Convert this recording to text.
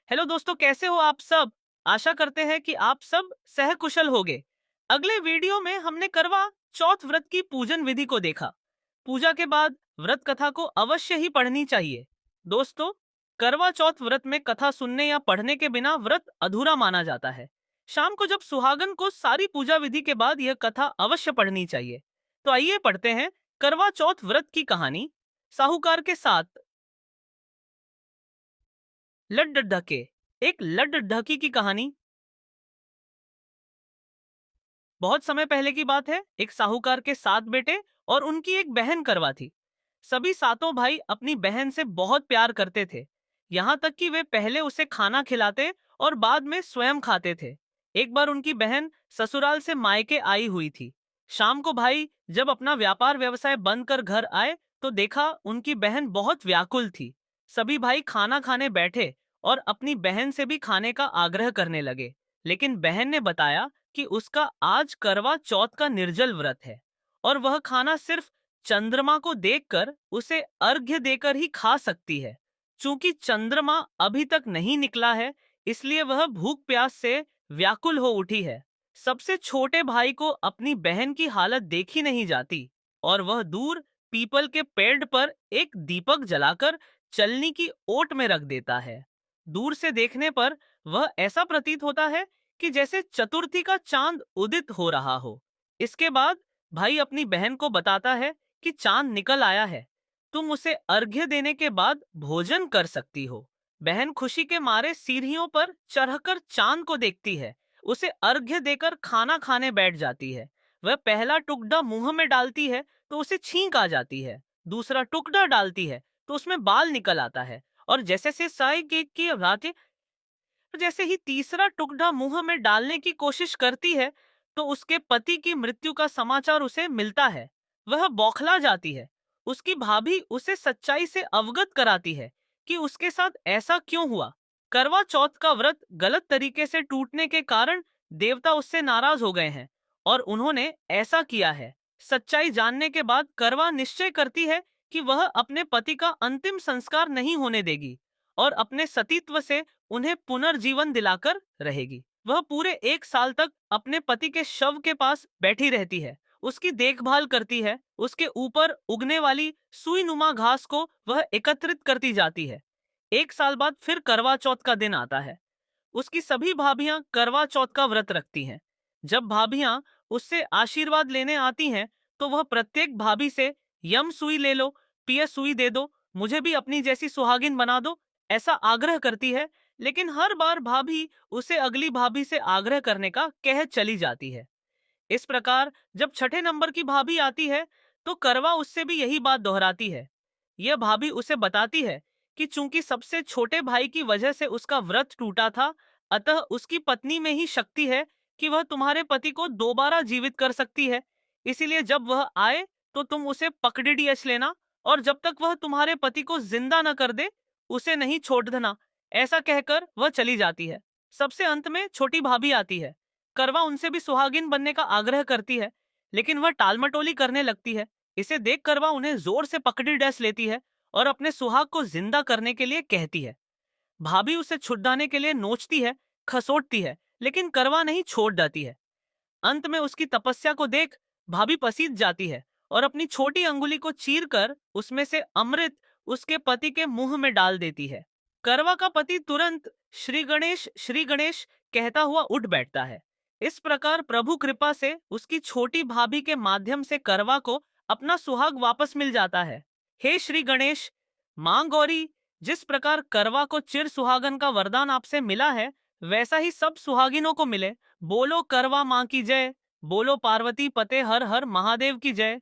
Hello दोस्तों, कैसे हो आप सब। आशा करते हैं कि आप सब सहकुशल होगे। अगले वीडियो में हमने करवा चौथ व्रत की पूजन विधि को देखा। पूजा के बाद व्रत कथा को अवश्य ही पढ़नी चाहिए। दोस्तों, करवा चौथ व्रत में कथा सुनने या पढ़ने के बिना व्रत अधूरा माना जाता है। शाम को जब सुहागन को सारी पूजा विधि के बाद यह कथा अवश्य पढ़नी चाहिए। तो आइए पढ़ते हैं करवा चौथ व्रत की कहानी। साहूकार के साथ लड्ड ढके। एक लड्ड ढकी की कहानी। बहुत समय पहले की बात है। एक साहूकार के 7 बेटे और उनकी एक बहन करवा थी। सभी सातों भाई अपनी बहन से बहुत प्यार करते थे। यहाँ तक कि वे पहले उसे खाना खिलाते और बाद में स्वयं खाते थे। एक बार उनकी बहन ससुराल से मायके आई हुई थी। शाम को भाई जब अपना व्यापार व्यवसाय बंद कर घर आए तो देखा उनकी बहन बहुत व्याकुल थी। सभी भाई खाना खाने बैठे और अपनी बहन से भी खाने का आग्रह करने लगे। लेकिन बहन ने बताया कि उसका आज करवा चौथ का निर्जल व्रत है और वह खाना सिर्फ चंद्रमा को देखकर उसे अर्घ्य देकर ही खा सकती है। चूंकि चंद्रमा अभी तक नहीं निकला है, इसलिए वह भूख प्यास से व्याकुल हो उठी है। सबसे छोटे भाई को अपनी बहन की हालत देखी नहीं जाती और वह दूर पीपल के पेड़ पर एक दीपक जलाकर चलनी की ओट में रख देता है। दूर से देखने पर वह ऐसा प्रतीत होता है कि जैसे चतुर्थी का चांद उदित हो रहा हो। इसके बाद भाई अपनी बहन को बताता है कि चांद निकल आया है, तुम उसे अर्घ्य देने के बाद भोजन कर सकती हो। बहन खुशी के मारे सीढ़ियों पर चढ़कर चांद को देखती है, उसे अर्घ्य देकर खाना खाने बैठ जाती है। वह पहला टुकड़ा मुंह में डालती है तो उसे छींक आ जाती है। दूसरा टुकड़ा डालती है तो उसमें बाल निकल आता है। और जैसे से साई केक की भांति जैसे ही तीसरा टुकड़ा मुंह में डालने की कोशिश करती है तो उसके पति की मृत्यु का समाचार उसे मिलता है। वह बौखला जाती है। उसकी भाभी उसे सच्चाई से अवगत कराती है कि उसके साथ ऐसा क्यों हुआ। करवा चौथ का व्रत गलत तरीके से टूटने के कारण देवता उससे नाराज हो गए हैं और उन्होंने ऐसा किया है। सच्चाई जानने के बाद करवा निश्चय करती है कि वह अपने पति का अंतिम संस्कार नहीं होने देगी और अपने सतीत्व से उन्हें पुनर्जीवन दिलाकर रहेगी। वह पूरे 1 साल तक अपने पति के शव के पास बैठी रहती है, उसकी देखभाल करती है। उसके ऊपर उगने वाली सुई नुमा घास को वह एकत्रित करती जाती है। 1 साल बाद फिर करवा चौथ का दिन आता है। उसकी सभी भाभियां करवा चौथ का व्रत रखती हैं। जब भाभियां उससे आशीर्वाद लेने आती हैं तो वह प्रत्येक भाभी से यम सुई ले लो, पिया सुई दे दो, मुझे भी अपनी जैसी सुहागिन बना दो, ऐसा आग्रह करती है। लेकिन हर बार भाभी उसे अगली भाभी से आग्रह करने का कह चली जाती है। इस प्रकार जब छठे नंबर की भाभी आती है तो करवा उससे भी यही बात दोहराती है। यह भाभी उसे बताती है कि चूंकि सबसे छोटे भाई की वजह से उसका व्रत टूटा था, अतः उसकी पत्नी में ही शक्ति है कि वह तुम्हारे पति को दोबारा जीवित कर सकती है। इसीलिए जब वह आए तो तुम उसे पकड़ियच लेना और जब तक वह तुम्हारे पति को जिंदा न कर दे उसे नहीं छोड़ देना। ऐसा कहकर वह चली जाती है। सबसे अंत में छोटी भाभी आती है। करवा उनसे भी सुहागिन बनने का आग्रह करती है, लेकिन वह टालमटोली करने लगती है। इसे देख करवा उन्हें जोर से पकड़ी डस लेती है और अपने सुहाग को जिंदा करने के लिए कहती है। भाभी उसे छुड़ाने के लिए नोचती है, खसोटती है, लेकिन करवा नहीं छोड़ देती है। अंत में उसकी तपस्या को देख भाभी पसीज जाती है और अपनी छोटी अंगुली को चीरकर उसमें से अमृत उसके पति के मुंह में डाल देती है। करवा का पति तुरंत श्री गणेश कहता हुआ उठ बैठता है। इस प्रकार प्रभु कृपा से उसकी छोटी भाभी के माध्यम से करवा को अपना सुहाग वापस मिल जाता है। हे श्री गणेश, मां गौरी, जिस प्रकार करवा को चिर सुहागन का वरदान आपसे मिला है वैसा ही सब सुहागिनों को मिले। बोलो करवा मां की जय, बोलो पार्वती पते हर हर महादेव की जय।